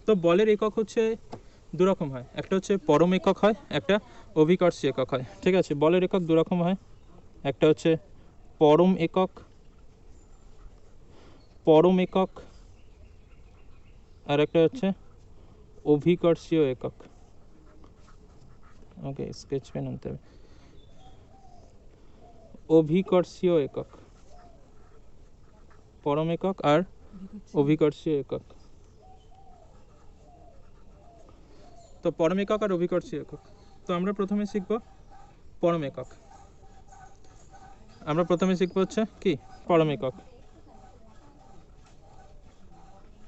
তো বলের একক হচ্ছে দু রকম হয়, একটা হচ্ছে পরম একক হয়, একটা অভিকর্ষী একক হয়। ঠিক আছে, বলের একক দু রকম হয়, একটা হচ্ছে পরম একক, পরম একক, আর একটা হচ্ছে অভিকর্ষীয় একক। ওকে, স্কেচ পেন আনতে হবে। অভিকর্ষীয় একক, পরম একক আর অভিকর্ষীয় একক। তো পরম একক আর অভিকর্ষীয় একক। তো আমরা প্রথমে শিখব পরম একক। আমরা প্রথমে শিখব হচ্ছে কি পরম একক।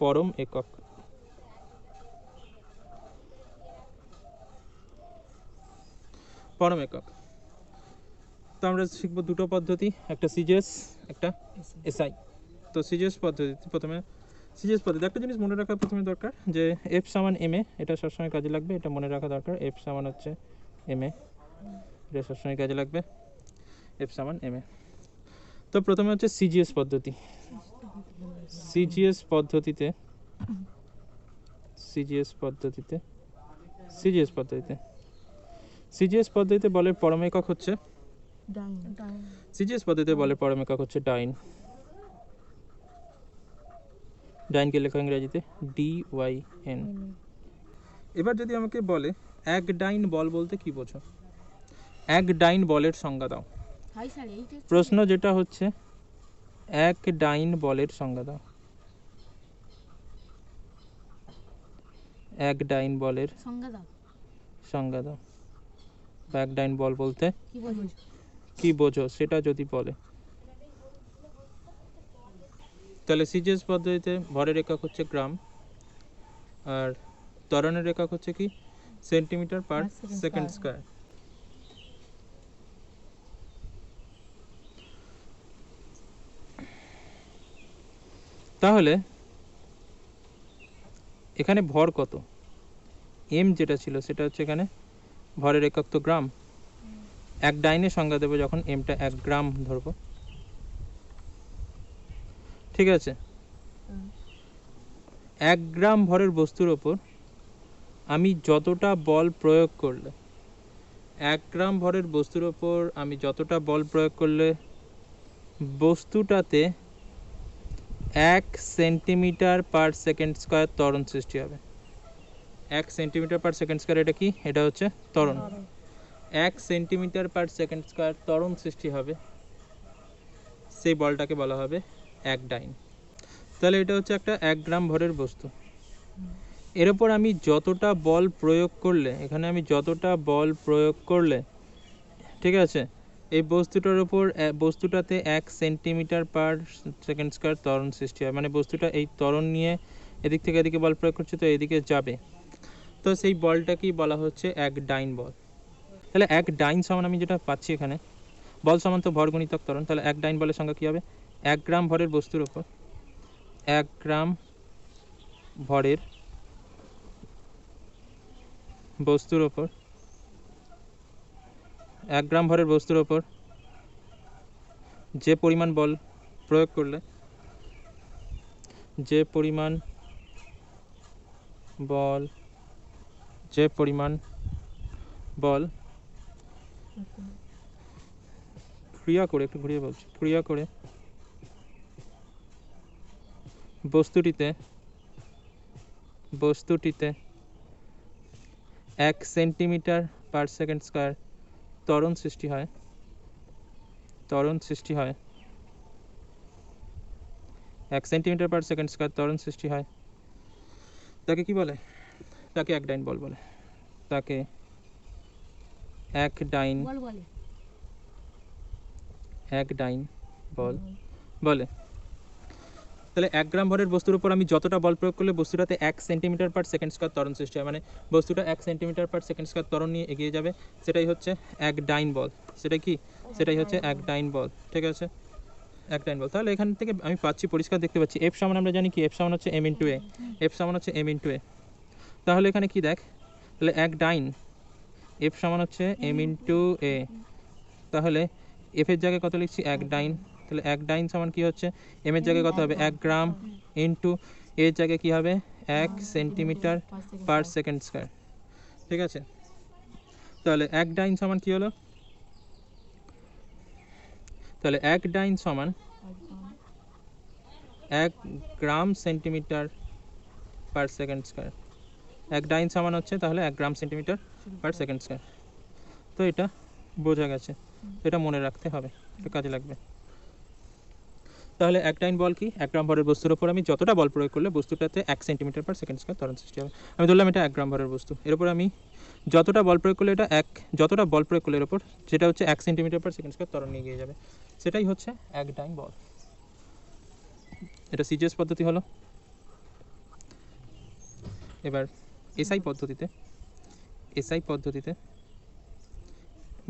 পরম একক, পরম একক। তো আমরা শিখব দুটো পদ্ধতি, একটা সিজিএস, একটা এসআই। তো সিজিএস পদ্ধতি, প্রথমে সিজিএস পদ্ধতি একটা জিনিস মনে রাখা প্রথমে দরকার, যে এফ সমান এম এ, এটা সবসময় কাজে লাগবে, এটা মনে রাখা দরকার। এফ সমান হচ্ছে এম এ, এটা সবসময় কাজে লাগবে, এফ সমান এম এ। তো প্রথমে হচ্ছে সিজিএস পদ্ধতি। সিজিএস পদ্ধতিতে সিজিএস পদ্ধতিতে সিজিএস পদ্ধতিতে সিজিএস পদ্ধতিতে বলের পরম একক হচ্ছে সিজিএস পদ্ধতিতে বলের পরম একক হচ্ছে ডাইন। ডাইনকে লেখা ইংরেজিতে DYN। এবার যদি আমাকে বলে এক ডাইন বল বলতে কি বোঝো, এক ডাইন বলের সংজ্ঞা দাও। প্রশ্ন যেটা হচ্ছে এক ডাইন বলের সংজ্ঞা দাও। এক ডাইন বলের সংজ্ঞা দাও, বা এক ডাইন বল বলতে কি বোঝো সেটা যদি বলে, তাহলে সিজিএস পদ্ধতিতে ভরের একক হচ্ছে গ্রাম, আর ত্বরণের একক হচ্ছে কি সেন্টিমিটার পার সেকেন্ড স্কয়ার। তাহলে এখানে ভর কত, এম যেটা ছিল সেটা হচ্ছে এখানে ভরের একক তো গ্রাম। এক ডাইনের সংজ্ঞা দেবো যখন এমটা 1 গ্রাম ধরবো, ঠিক আছে। 1 গ্রাম ভরের বস্তুর ওপর আমি যতটা বল প্রয়োগ করলে, 1 গ্রাম ভরের বস্তুর ওপর আমি যতটা বল প্রয়োগ করলে বস্তুটাতে 1 সেন্টিমিটার পার সেকেন্ড স্কয়ার ত্বরণ সৃষ্টি হবে। 1 সেন্টিমিটার পার সেকেন্ড স্কয়ার, এটা কি, এটা হচ্ছে ত্বরণ। 1 সেন্টিমিটার পার সেকেন্ড স্কয়ার ত্বরণ সৃষ্টি হবে, সেই বলটাকে বলা হবে এক ডাইন। তাহলে এটা হচ্ছে একটা 1 গ্রাম ভরের বস্তু। এর উপর আমি যতটা বল প্রয়োগ করলে, এখানে আমি যতটা বল প্রয়োগ করলে, ঠিক আছে, এই বস্তুটার উপর বস্তুটাতে 1 সেন্টিমিটার পার সেকেন্ড স্কয়ার ত্বরণ সৃষ্টি হয়। মানে বস্তুটা এই ত্বরণ নিয়ে এদিক থেকে এদিকে বল প্রয়োগ করছে, তো এদিকে যাবে, তো সেই বলটাকেই বলা হচ্ছে এক ডাইন বল। তাহলে এক ডাইন সমান আমি যেটা পাচ্ছি এখানে, বল সমান তো ভর গুণিতক ত্বরণ, তাহলে এক ডাইন বলের সংখ্যা কী হবে, 1 গ্রাম ভরের বস্তুর ওপর 1 গ্রাম ভরের বস্তুর ওপর 1 গ্রাম ভরের বস্তুর ওপর যে পরিমাণ বল প্রয়োগ করলে, যে পরিমাণ বল ক্রিয়া করে, একটু ঘুরিয়ে বলছি, ক্রিয়া করে বস্তুটিতে 1 সেন্টিমিটার পার সেকেন্ড স্কয়ার ত্বরণ সৃষ্টি হয়, 1 সেন্টিমিটার পার সেকেন্ড স্কয়ার ত্বরণ সৃষ্টি হয়, তাকে কি বলে, তাকে এক ডাইন বল বলে, তাকে এক ডাইন বল বলে। তাহলে 1 গ্রাম ভরের বস্তুর উপর আমি যতটা বল প্রয়োগ করলে বস্তুটাতে 1 সেন্টিমিটার পার সেকেন্ড স্কয়ার ত্বরণ সৃষ্টি হয়, মানে বস্তুটা 1 সেন্টিমিটার পার সেকেন্ড স্কয়ার ত্বরণ নিয়ে এগিয়ে যাবে, সেটাই হচ্ছে এক ডাইন বল। সেটাই হচ্ছে এক ডাইন বল, ঠিক আছে, এক ডাইন বল। তাহলে এখান থেকে আমি পাচ্ছি, পরিষ্কার দেখতে পাচ্ছি, এফ সমান আমরা জানি কি, এফ সমান হচ্ছে এম ইন্টু এ, এফ সমান হচ্ছে এম ইন্টু এ। তাহলে এখানে কি দেখ, তাহলে এক ডাইন, এফ সমান হচ্ছে এম ইন্টু এ, তাহলে এফ এর জায়গায় কত লিখছি, এক ডাইন। তাহলে এক ডাইন সমান কি হচ্ছে, এম এর জায়গায় কত হবে, 1 গ্রাম ইন্টু এর জায়গায় কী হবে 1 সেন্টিমিটার পার সেকেন্ড স্কোয়ার। ঠিক আছে, তাহলে 1 ডাইন সমান কী হলো, তাহলে 1 ডাইন সমান 1 গ্রাম সেন্টিমিটার পার সেকেন্ড স্কোয়ার। 1 ডাইন সমান হচ্ছে তাহলে 1 গ্রাম সেন্টিমিটার পার সেকেন্ড স্কোয়ার। তো এটা বোঝা গেছে, এটা মনে রাখতে হবে, এটা কাজে লাগবে। তাহলে 1 ডাইন বল কি, 1 গ্রাম ভরের বস্তুর ওপর আমি যতটা বল প্রয়োগ করলে বস্তুটাতে 1 সেন্টিমিটার পার সেকেন্ড স্কোয়ার ত্বরণ সৃষ্টি হবে। আমি ধরলাম এটা 1 গ্রাম ভরের বস্তু, এর উপর আমি যতটা বল প্রয়োগ করলে এটা যতটা বল প্রয়োগ করলে এর উপর যেটা হচ্ছে 1 সেন্টিমিটার পার সেকেন্ড স্কোয়ার ত্বরণ নিয়ে গিয়ে যাবে, সেটাই হচ্ছে 1 ডাইন বল। এটা সিজিএস পদ্ধতি হলো। এবার এসআই পদ্ধতিতে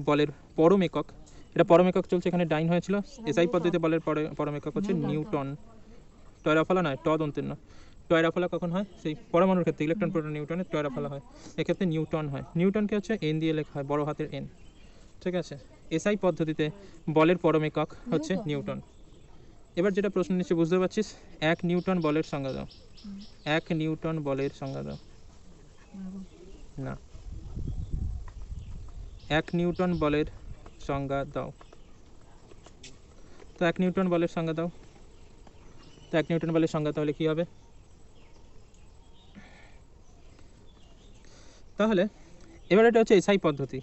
বলের পরম একক, এটা পরম একক চলছে, এখানে ডাইন হয়েছিল। এসআই পদ্ধতিতে বলের পরম একক হচ্ছে নিউটন। টয়রাফলা নয়, দন্তের নয়। টয়রাফলা কখন হয়, সেই পরমাণুর ক্ষেত্রে ইলেকট্রন প্রোটন নিউটনের টয়রাফলা হয়, এক্ষেত্রে নিউটন হয়। নিউটনকে হচ্ছে এন দিয়ে লেখা হয়, বড় হাতের এন। ঠিক আছে, এসআই পদ্ধতিতে বলের পরম একক হচ্ছে নিউটন। এবার যেটা প্রশ্ন নিচ্ছে বুঝতে পারছিস, 1 নিউটন বলের সংজ্ঞা দাও। 1 নিউটন বলের সংজ্ঞা দাও। না, 1 নিউটন বলের সংজ্ঞা দাও। তো 1 নিউটন বলের সংজ্ঞা দাও। তো 1 নিউটন বলের সংজ্ঞা তাহলে কী হবে, তাহলে এবার এটা হচ্ছে এসআই পদ্ধতি।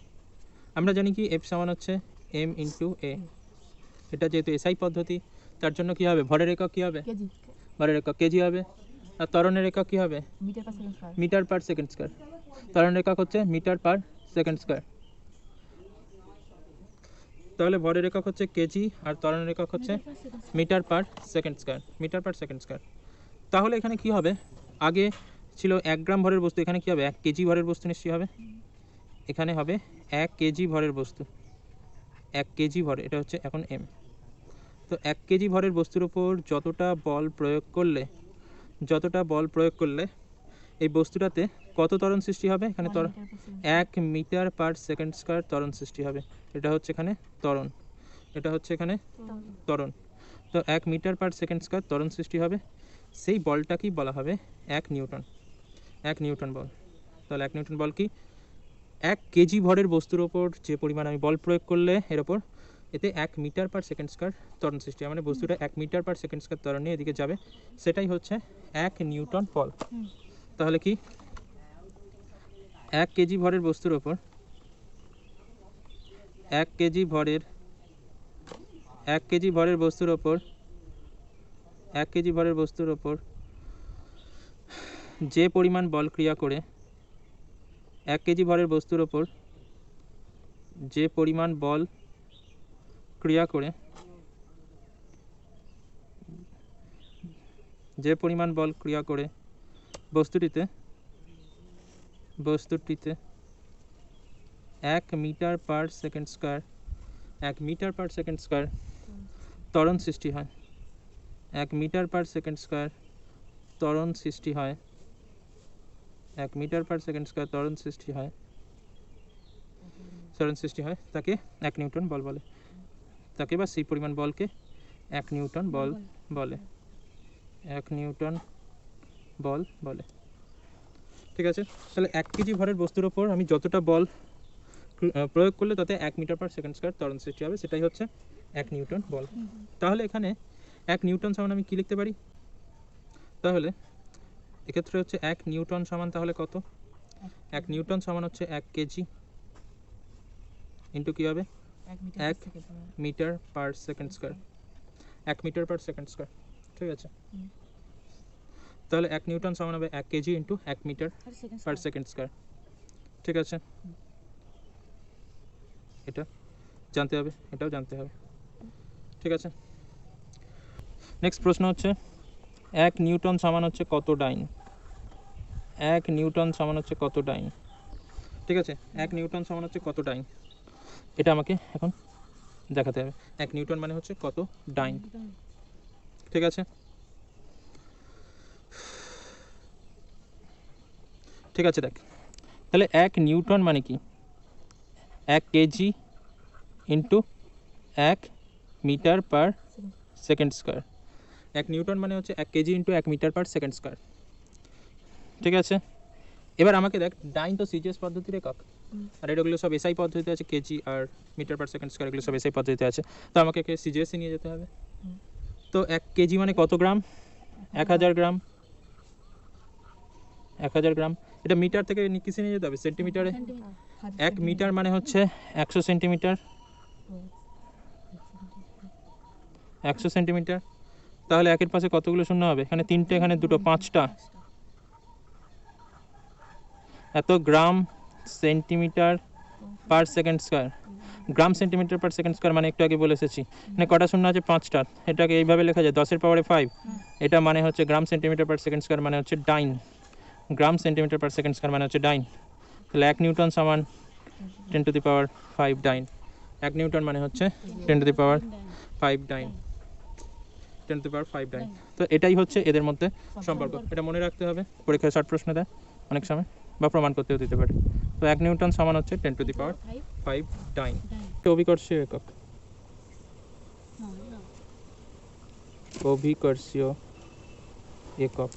আমরা জানি কি এফ সমান হচ্ছে এম ইন্টু এ। এটা যেহেতু এসআই পদ্ধতি, তার জন্য কী হবে, ভরের একক কী হবে, ভরের একক কেজি হবে। আর ত্বরণের একক কী হবে, মিটার পার সেকেন্ড স্কোয়ার। ত্বরণের একক হচ্ছে মিটার পার সেকেন্ড স্কোয়ার। তাহলে ভরের একক হচ্ছে কেজি আর ত্বরণের একক হচ্ছে metre per second square, metre per second square. তাহলে এখানে কি হবে, আগে ছিল 1 গ্রাম ভরের বস্তু, এখানে কি হবে 1 কেজি ভরের বস্তু নিশ্চয়ই হবে। এখানে হবে 1 কেজি ভরের বস্তু, 1 কেজি ভর, এটা হচ্ছে এখন এম। তো 1 কেজি ভরের বস্তুর উপর যতটা বল প্রয়োগ করলে এই বস্তুটাতে কত ত্বরণ সৃষ্টি হবে, এখানে 1 মিটার পার সেকেন্ড স্কোয়ার ত্বরণ সৃষ্টি হবে। এটা হচ্ছে এখানে ত্বরণ, এটা হচ্ছে এখানে ত্বরণ। তো 1 মিটার পার সেকেন্ড স্কোয়ার ত্বরণ সৃষ্টি হবে, সেই বলটাকেই বলা হবে 1 নিউটন। 1 নিউটন বল। তাহলে 1 নিউটন বল কি, 1 কেজি ভরের বস্তুর ওপর যে পরিমাণ আমি বল প্রয়োগ করলে এর ওপর এতে 1 মিটার পার সেকেন্ড স্কোয়ার ত্বরণ সৃষ্টি হয়, মানে বস্তুটা 1 মিটার পার সেকেন্ড স্কোয়ার ত্বরণ নিয়ে এদিকে যাবে, সেটাই হচ্ছে 1 নিউটন বল। তাহলে কি 1 কেজি ভরের বস্তুর ওপর 1 কেজি ভরের বস্তুর ওপর 1 কেজি ভরের বস্তুর ওপর যে পরিমাণ বল ক্রিয়া করে 1 কেজি ভরের বস্তুর ওপর যে পরিমাণ বল ক্রিয়া করে বস্তুটিতে 1 metre per second square 1 metre per second square ত্বরণ সৃষ্টি হয়। 1 মিটার পার সেকেন্ড স্কোয়ার ত্বরণ সৃষ্টি হয়। 1 মিটার পার সেকেন্ড স্কোয়ার ত্বরণ সৃষ্টি হয়, তাকে 1 নিউটন বল বলে। তাকে বা সেই পরিমাণ বলকে 1 নিউটন বল বলে। 1 নিউটন বল বলে। ঠিক আছে, তাহলে 1 কেজি ভরের বস্তুর ওপর আমি যতটা বল প্রয়োগ করলে তাতে 1 মিটার পার সেকেন্ড স্কোয়ার ত্বরণ সৃষ্টি হবে, সেটাই হচ্ছে 1 নিউটন বল। তাহলে এখানে 1 নিউটন সমান আমি কি লিখতে পারি, তাহলে এক্ষেত্রে হচ্ছে 1 নিউটন সমান তাহলে কত, 1 নিউটন সমান হচ্ছে 1 কেজি ইন্টু কী হবে 1 metre per second square, 1 metre per second square. ঠিক আছে, তাহলে 1 নিউটন সমান হবে 1 kg into 1 metre per second square. ঠিক আছে, এটা জানতে হবে, এটাও জানতে হবে। ঠিক আছে, নেক্সট প্রশ্ন হচ্ছে 1 নিউটন সমান হচ্ছে কত ডাইন। 1 নিউটন সমান হচ্ছে কত ডাইন। ঠিক আছে, 1 নিউটন সমান হচ্ছে কত ডাইন, এটা আমাকে এখন দেখাতে হবে। 1 নিউটন মানে হচ্ছে কত ডাইন। ঠিক আছে, ঠিক আছে, দেখ তাহলে 1 নিউটন মানে কি, 1 kg into 1 metre per second square. 1 newton মানে হচ্ছে 1 kg into 1 metre per second square. ঠিক আছে, এবার আমাকে দেখ ডাইন তো সিজিএস পদ্ধতির একক, আর এগুলো সব এসআই পদ্ধতিতে আছে, কেজি আর মিটার পার সেকেন্ড স্কোয়ার এগুলো সব এসআই পদ্ধতিতে আছে। তো আমাকে সিজিএসই নিয়ে যেতে হবে। তো 1 কেজি মানে কত গ্রাম? 1000 গ্রাম। 1000 গ্রাম, এটা মিটার থেকে কিসে নিয়ে যেতে হবে? সেন্টিমিটারে। 1 মিটার মানে হচ্ছে 100 সেন্টিমিটার। 100 সেন্টিমিটার, তাহলে একের পাশে কতগুলো শূন্য হবে? এখানে 3টে, এখানে 2টো, 5টা। এত গ্রাম সেন্টিমিটার পার সেকেন্ড স্কোয়ার। গ্রাম সেন্টিমিটার পার সেকেন্ড স্কোয়ার মানে একটু আগে বলে এসেছি, মানে কটা শূন্য আছে? 5টা। এটাকে এইভাবে লেখা যায় 10 এর পাওয়ারে 5। এটা মানে হচ্ছে gram centimetre per second square মানে হচ্ছে dyne. Gram centimetre per second square মানে হচ্ছে ডাইন। তাহলে 1 নিউটন সমান 10 to the power 5 dine. 1 newton মানে হচ্ছে 10 to the power 5 dine. 10 to the পাওয়ার 5 ডাইন। তো এটাই হচ্ছে এদের মধ্যে সম্পর্ক, এটা মনে রাখতে হবে, পরীক্ষায় শর্ট প্রশ্ন দেয় অনেক সময়, বা প্রমাণ করতেও দিতে পারে। তো 1 নিউটন সমান হচ্ছে 10 টু দি পাওয়ার 5 ডাইন। অভিকর্ষীয় একক, অভিকর্ষীয় একক।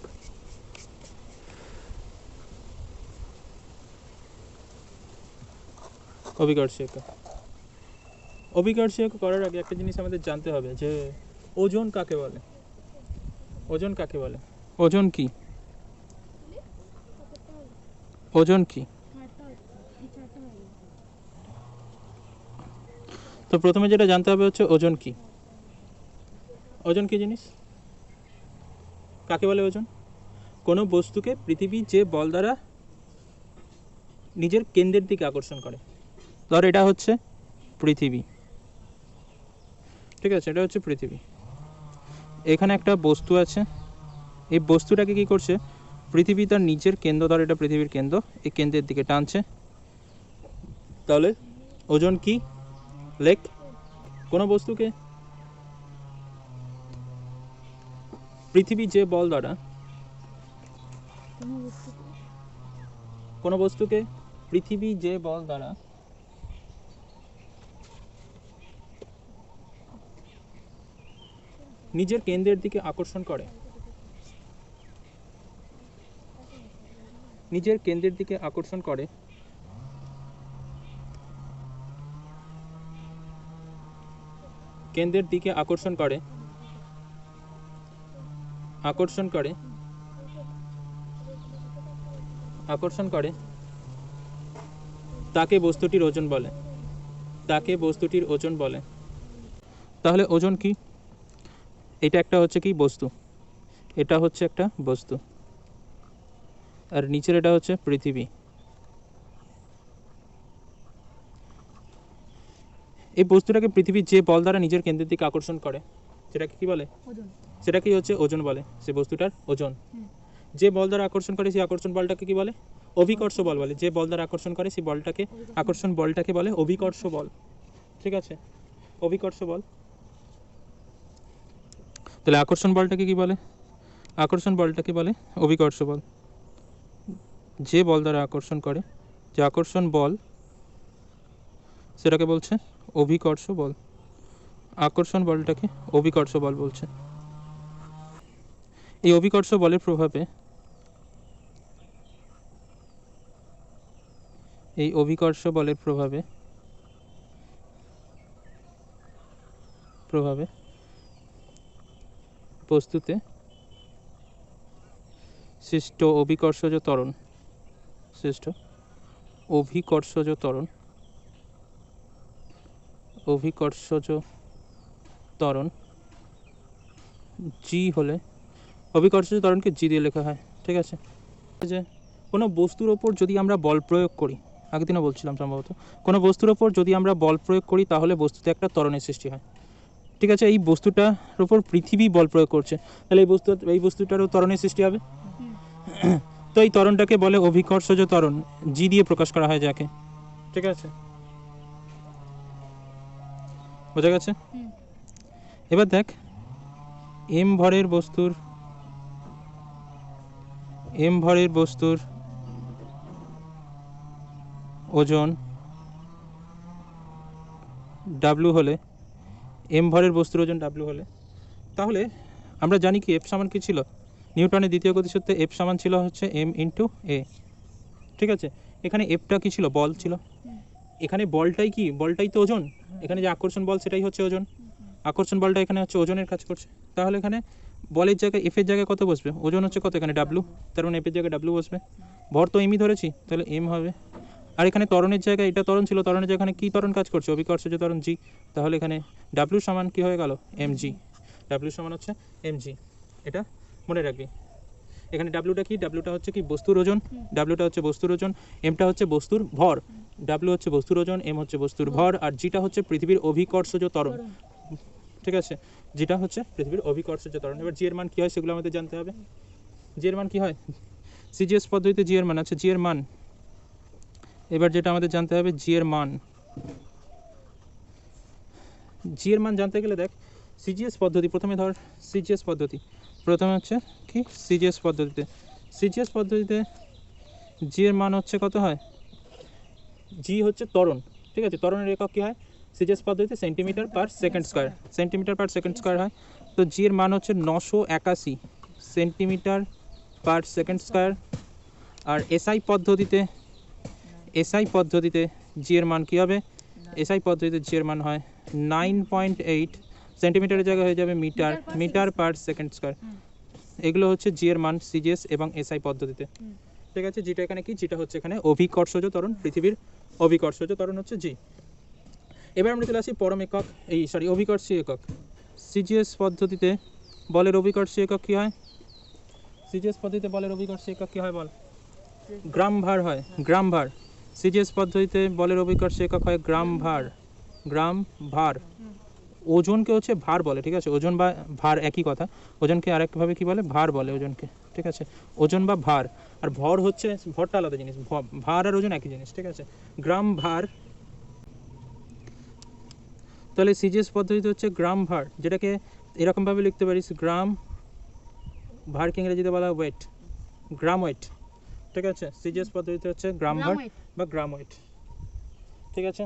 অভিকর্ষীয় একক, অভিকর্ষীয় একক করার আগে একটা জিনিস আমাদের জানতে হবে যে ওজন কাকে বলে? ওজন কাকে বলে? ওজন কি? ওজন কি? তো প্রথমে যেটা জানতে হবে হচ্ছে ওজন কি। ওজন কি জিনিস? কাকে বলে ওজন? কোনো বস্তুকে পৃথিবী যে বল দ্বারা নিজের কেন্দ্রের দিকে আকর্ষণ করে। ধর এটা হচ্ছে পৃথিবী, ঠিক আছে, এটা হচ্ছে পৃথিবী। এখানে একটা বস্তু আছে, এই বস্তুটাকে কি করছে? পৃথিবী তার নিজের কেন্দ্র, ধর এটা পৃথিবীর কেন্দ্র, এই কেন্দ্রের দিকে টানছে। তাহলে ওজন কি? লেখ। কোনো বস্তুকে পৃথিবী যে বল দ্বারা, কোনো বস্তুকে পৃথিবী যে বল দ্বারা নিজের কেন্দ্রের দিকে আকর্ষণ করে, নিজের কেন্দ্রের দিকে আকর্ষণ করে, কেন্দ্রের দিকে আকর্ষণ করে, আকর্ষণ করে, আকর্ষণ করে, তাকে বস্তুটির ওজন বলে, তাকে বস্তুটির ওজন বলে। তাহলে ওজন কি? এটা একটা হচ্ছে কি বস্তু, এটা হচ্ছে একটা বস্তু, আর নিচের এটা হচ্ছে পৃথিবী। এই বস্তুটাকে পৃথিবীর যে বল দ্বারা নিজের কেন্দ্রের দিকে আকর্ষণ করে সেটাকে কি বলে? ওজন। সেটাকেই হচ্ছে ওজন বলে, সে বস্তুটার ওজন। যে বল দ্বারা আকর্ষণ করে সেই আকর্ষণ বলটাকে কি বলে? অভিকর্ষ বল বলে। যে বল দ্বারা আকর্ষণ করে সেই বলটাকে, আকর্ষণ বলটাকে বলে অভিকর্ষ বল। ঠিক আছে, অভিকর্ষ বল। তাহলে আকর্ষণ বলটাকে কি বলে? আকর্ষণ বলটাকে বলে অভিকর্ষ বল। যে বল দ্বারা আকর্ষণ করে, যে আকর্ষণ বল, সেটাকে বলছে অভিকর্ষ বল। আকর্ষণ বলটাকে অভিকর্ষ বল বলছে। এই অভিকর্ষ বলের প্রভাবে, এই অভিকর্ষ বলের প্রভাবে, প্রভাবে বস্তুতে সৃষ্ট অভিকর্ষজ ত্বরণ, সৃষ্ট অভিকর্ষজ ত্বরণ, অভিকর্ষজ ত্বরণ জি হলে, অভিকর্ষজ ত্বরণকে জি দিয়ে লেখা হয়। ঠিক আছে, যে কোনো বস্তুর ওপর যদি আমরা বল প্রয়োগ করি, আগের দিনও বলছিলাম সম্ভবত, কোনো বস্তুর ওপর যদি আমরা বল প্রয়োগ করি তাহলে বস্তুতে একটা ত্বরণের সৃষ্টি হয়। ঠিক আছে, এই বস্তুটার ওপর পৃথিবী বল প্রয়োগ করছে, তাহলে এই বস্তুটারও ত্বরণের সৃষ্টি হবে। তো এই ত্বরণটাকে বলে অভিকর্ষজ ত্বরণ, জি দিয়ে প্রকাশ করা হয় যাকে। ঠিক আছে, বোঝা গেছে? এবার দেখ, এম ভরের বস্তুর, এম ভরের বস্তুর ওজন ডাব্লু হলে, এম ভরের বস্তুর ওজন ডাব্লু হলে, তাহলে আমরা জানি কি এফ সমান কি ছিল, নিউটনের দ্বিতীয় গতিসূত্রে এফ সমান ছিল হচ্ছে এম ইন্টু এ। ঠিক আছে, এখানে এফটা কি ছিল, বল ছিল, এখানে বলটাই কি, বলটাই তো ওজন, এখানে যে আকর্ষণ বল সেটাই হচ্ছে ওজন, আকর্ষণ বলটা এখানে হচ্ছে ওজনের কাজ করছে। তাহলে এখানে বলের জায়গায় এফের জায়গায় কত বসবে, ওজন হচ্ছে কত এখানে ডাব্লু, তার মানে এফের জায়গায় ডাব্লু বসবে, ভর তো এমই ধরেছি তাহলে এম হবে। আর এখানে ত্বরণের জায়গায়, এটা ত্বরণ ছিল, ত্বরণের জায়গায় এখানে কী ত্বরণ কাজ করছে, অভিকর্ষজ ত্বরণ জি, তাহলে এখানে ডাব্লু সমান কী হয়ে গেল, এম জি, ডাব্লু সমান হচ্ছে এম জি, এটা মনে রাখবি। এখানে ডাব্লুটা কি, ডাব্লুটা হচ্ছে কি বস্তুর ওজন, ডাব্লুটা হচ্ছে বস্তুর ওজন, এমটা হচ্ছে বস্তুর ভর, ডাব্লু হচ্ছে বস্তুর ওজন, এম হচ্ছে বস্তুর ভর, আর জিটা হচ্ছে পৃথিবীর অভিকর্ষজ ত্বরণ। ঠিক আছে, যেটা হচ্ছে পৃথিবীর অভিকর্ষজ ত্বরণ। এবার জি এর মান কী হয় সেগুলো আমাদের জানতে হবে। জি এর মান কী হয়, সিজিএস পদ্ধতিতে জি এর মান আছে, জি এর মান, এবার যেটা আমাদের জানতে হবে জি এর মান, জি এর মান জানতে গেলে দেখ সিজিএস পদ্ধতি, প্রথমে ধর সিজিএস পদ্ধতি, প্রথমে হচ্ছে কি সিজিএস পদ্ধতিতে, সিজিএস পদ্ধতিতে জি এর মান হচ্ছে কত হয়, জি হচ্ছে ত্বরণ। ঠিক আছে, ত্বরণের একক কী হয়, সিজিএস পদ্ধতিতে centimetre per second square, centimetre per second square হয়। তো জি এর মান হচ্ছে 981 সেন্টিমিটার পার সেকেন্ড স্কোয়ার। আর এসআই পদ্ধতিতে, এসআই পদ্ধতিতে জি এর মান কী হবে, এসআই পদ্ধতিতে জি এর মান হয় 9.8 সেন্টিমিটারের জায়গায় হয়ে যাবে metre, metre per second square. এগুলো হচ্ছে জি এর মান সিজিএস এবং এসআই পদ্ধতিতে। ঠিক আছে, যেটা এখানে কি, যেটা হচ্ছে এখানে অভিকর্ষজ ত্বরণ, পৃথিবীর অভিকর্ষজ ত্বরণ হচ্ছে জি। এবার আমরা চলে আসি পরম একক, এই সরি অভিকর্ষীয় একক। সিজিএস পদ্ধতিতে বলের অভিকর্ষীয় একক কী হয়, সিজিএস পদ্ধতিতে বলের অভিকর্ষীয় একক কী হয় বল, গ্রাম ভার হয়, গ্রাম ভার। সিজিএস পদ্ধতিতে বলের অভিকর্ষীয় একক হয় গ্রাম ভার, গ্রাম ভার। ওজনকে হচ্ছে ভার বলে, ঠিক আছে, ওজন বা ভার একই কথা, ওজনকে আরেকভাবে কি বলে, ভার বলে ওজনকে। ঠিক আছে, ওজন বা ভার, আর ভর হচ্ছে, ভরটা আলাদা জিনিস, ভার আর ওজন একই জিনিস। ঠিক আছে, গ্রাম ভার। তাহলে সিজিএস পদ্ধতিতে হচ্ছে গ্রাম ভার, যেটাকে এরকমভাবে লিখতে পারিস, গ্রাম ভারকে ইংরেজিতে বলা হয় ওয়েট, গ্রাম ওয়েট। ঠিক আছে, সিজিএস পদ্ধতিতে হচ্ছে গ্রাম ভার বা গ্রাম ওয়েট। ঠিক আছে,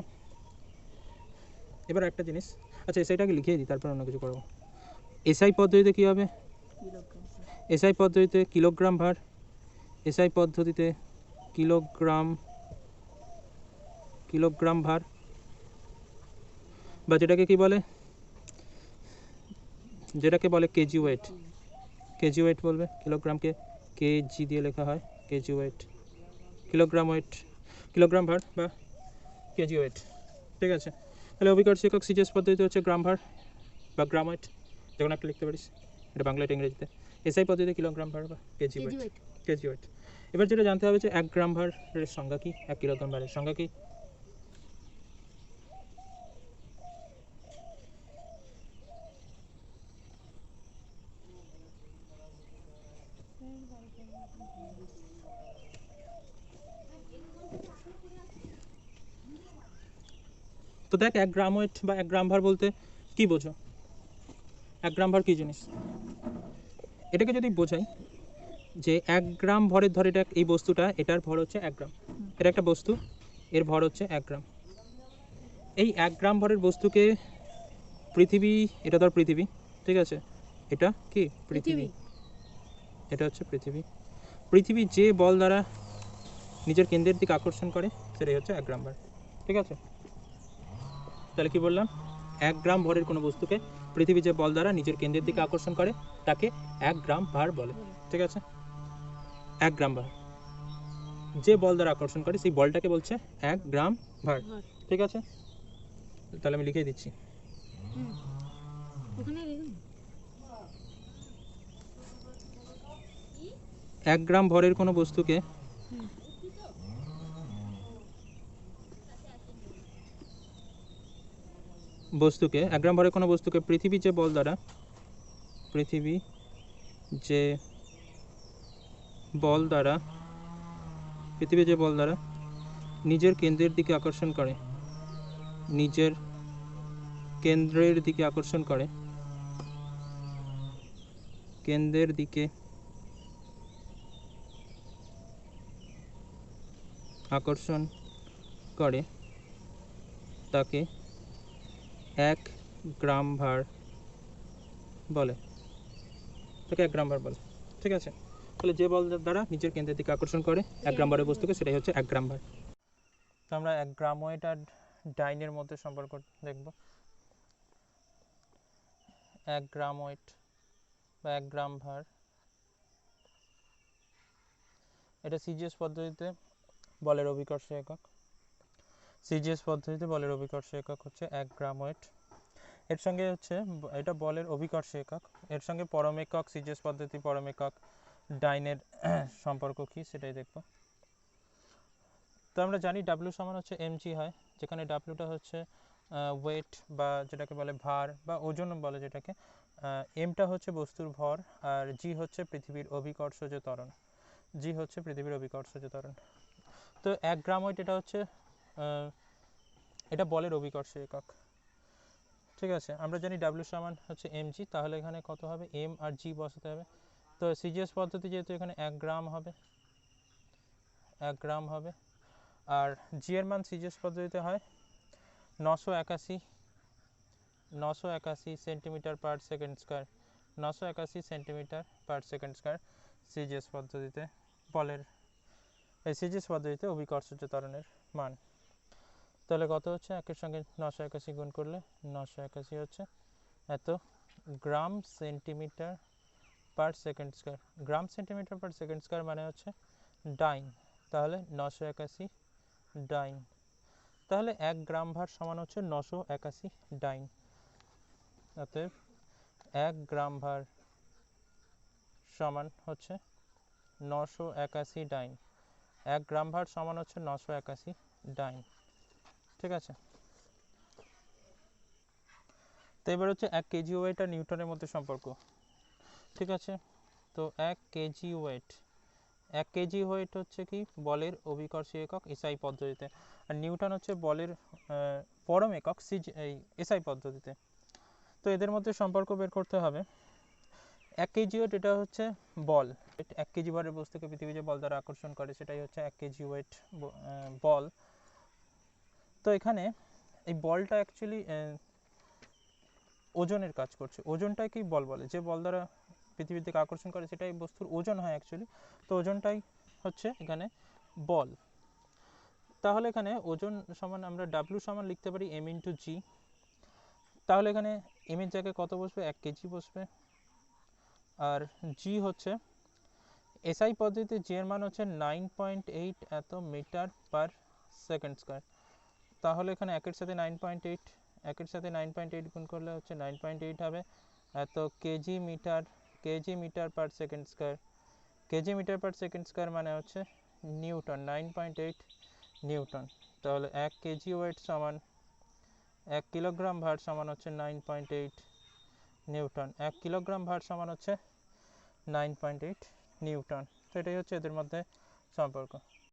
এবার একটা জিনিস, আচ্ছা এসআইটাকে লিখিয়ে দিই তারপর অন্য কিছু করবো। এসআই পদ্ধতিতে কী হবে, এসআই পদ্ধতিতে কিলোগ্রাম ভার, এসআই পদ্ধতিতে কিলোগ্রাম, কিলোগ্রাম ভার, বা যেটাকে কি বলে, যেটাকে বলে কেজি ওয়েট, কেজি ওয়েট বলবে, কিলোগ্রামকে কেজি দিয়ে লেখা হয়, kg weight, kilogram weight, kilogram ভার বা কেজি ওয়েট। ঠিক আছে, তাহলে অভিকর্ষী একক সিজিএস পদ্ধতিতে হচ্ছে গ্রাম ভার বা গ্রাম ওয়েট, যখন একটা লিখতে পারিস, এটা বাংলাতে ইংরেজিতে। এসআই পদ্ধতিতে কিলোগ্রাম ভার বা কেজি ওয়েট, কেজি ওয়েট। এবার যেটা জানতে হবে যে 1 গ্রাম ভারের সংজ্ঞা কি, 1 কিলোগ্রাম ভারের সংজ্ঞা কি। তো দেখ 1 গ্রাম ওয়েট বা 1 গ্রাম ভার বলতে কি বোঝো, 1 গ্রাম ভার কী জিনিস, এটাকে যদি বোঝাই যে 1 গ্রাম ভরের, ধর এটা এই বস্তুটা, এটার ভর হচ্ছে 1 গ্রাম, এটা একটা বস্তু, এর ভর হচ্ছে 1 গ্রাম। এই 1 গ্রাম ভরের বস্তুকে পৃথিবী, এটা ধর পৃথিবী, ঠিক আছে, এটা কি পৃথিবী, এটা হচ্ছে পৃথিবী, পৃথিবী যে বল দ্বারা নিজের কেন্দ্রের দিকে আকর্ষণ করে সেটাই হচ্ছে 1 গ্রাম ভর। ঠিক আছে, তাহলে কি বললাম, 1 গ্রাম ভরের কোনো বস্তুকে পৃথিবী যে বল দ্বারা নিজের কেন্দ্রের দিকে আকর্ষণ করে তাকে 1 গ্রাম ভার বলে। ঠিক আছে, 1 গ্রাম ভার, যে বল দ্বারা আকর্ষণ করে সেই বলটাকে বলছে 1 গ্রাম ভার। ঠিক আছে, তাহলে আমি লিখে দিচ্ছি। এক গ্রাম ভরের কোনো বস্তুকে এক গ্রাম ভরের কোনো বস্তুকে পৃথিবী যে বল দ্বারা, পৃথিবী যে বল দ্বারা, পৃথিবী যে বল দ্বারা নিজের কেন্দ্রের দিকে আকর্ষণ করে, নিজের কেন্দ্রের দিকে আকর্ষণ করে, কেন্দ্রের দিকে আকর্ষণ করে তাকে 1 গ্রাম ভার বলে। তাকে 1 গ্রাম ভার বলে। ঠিক আছে, তাহলে যে বল দ্বারা নিজের কেন্দ্রের দিকে আকর্ষণ করে 1 গ্রাম ভারের বস্তুকে, সেটাই হচ্ছে 1 গ্রাম ভার। তো আমরা 1 গ্রাম ওয়েট আর ডাইনের মধ্যে সম্পর্ক দেখব। 1 গ্রাম ওয়েট বা 1 গ্রাম ভার, এটা সিজিএস পদ্ধতিতে বলের অভিকর্ষ একক। সিজিএস পদ্ধতিতে বলের অভিকর্ষ একক হচ্ছে 1 গ্রাম ওয়েট। এর সঙ্গে হচ্ছে এটা বলের অভিকর্ষ একক, এর সঙ্গে পরম একক, সিজিএস পদ্ধতি পরম একক ডাইনের সম্পর্ক কি সেটাই দেখব। তো আমরা জানি ডাব্লিউ সমান হচ্ছে এমজি হয়, যেখানে ডাব্লিউটা হচ্ছে ওয়েট বা যেটাকে বলে ভার বা ওজন বলে যেটাকে, এমটা হচ্ছে বস্তুর ভর, আর জি হচ্ছে পৃথিবীর অভিকর্ষজ ত্বরণ। জি হচ্ছে পৃথিবীর অভিকর্ষজ ত্বরণ। তো 1 গ্রাম ওয়েট এটা হচ্ছে এটা বলের অভিকর্ষ একক। ঠিক আছে, আমরা জানি ডাব্লিউ সমান হচ্ছে এমজি, তাহলে এখানে কত হবে, এম আর জি বসাতে হবে। তো সিজিএস পদ্ধতি যেহেতু এখানে 1 গ্রাম হবে, 1 গ্রাম হবে, আর জি এর মান সিজিএস পদ্ধতিতে হয় 981 centimetre per second square, 981 centimetre per second square CGS পদ্ধতিতে বলের, এই সিজিএস পদ্ধতিতে অভিকর্ষজ ত্বরণের মান। তাহলে কত হচ্ছে, একের সঙ্গে 981 গুণ করলে 981 হচ্ছে এত গ্রাম সেন্টিমিটার পার সেকেন্ড স্কোয়ার। গ্রাম সেন্টিমিটার পার সেকেন্ড স্কোয়ার মানে হচ্ছে ডাইন, তাহলে 981 ডাইন। তাহলে 1 গ্রাম ভার সমান হচ্ছে 981 ডাইন। অতএব 1 গ্রাম ভার সমান হচ্ছে 981 ডাইন। 1 গ্রাম ভার সমান হচ্ছে 981 ডাইন। ঠিক আছে, তো এবার হচ্ছে 1 কেজি ওয়েট আর নিউটনের মধ্যে সম্পর্ক। ঠিক আছে, তো 1 কেজি ওয়েট, 1 কেজি ওয়েট হচ্ছে কি বলের অভিকর্ষ একক এসআই পদ্ধতিতে, আর নিউটন হচ্ছে বলের পরম একক এই এসআই পদ্ধতিতে। তো এদের মধ্যে সম্পর্ক বের করতে হবে। 1 কেজি ওয়েট এটা হচ্ছে বল, 1 কেজি ভারের বস্তুকে পৃথিবী যে বল দ্বারা আকর্ষণ করে সেটাই হচ্ছে 1 কেজি ওয়েট বল। তো এখানে এই বলটা অ্যাকচুয়ালি ওজনের কাজ করছে, ওজনটাকেই বল বলে, যে বল দ্বারা পৃথিবীর দিকে আকর্ষণ করে সেটাই বস্তুর ওজন হয় অ্যাকচুয়ালি। তো ওজনটাই হচ্ছে এখানে বল। তাহলে এখানে ওজন সমান আমরা ডাব্লিউ সমান লিখতে পারি এম ইন্টু জি। তাহলে এখানে এম এর জায়গায় কত বসবে, 1 কেজি বসবে, আর জি হচ্ছে এসআই পদ্ধতিতে জি এর মান হচ্ছে 9.8 এত মিটার পার সেকেন্ড স্কোয়ার। তাহলে এখানে 1 এর সাথে 9.8, 1 এর সাথে 9.8 গুণ করলে হচ্ছে 9.8 হবে এত kg metre per second square. Kg metre per second square মানে হচ্ছে নিউটন, 9.8 নিউটন। তাহলে 1 কেজি ওয়েট সমান 1 কিলোগ্রাম ভার সমান হচ্ছে 9.8 নিউটন। 1 কিলোগ্রাম ভার সমান হচ্ছে 9.8 নিউটন। তো এটাই হচ্ছে এদের মধ্যে সম্পর্ক।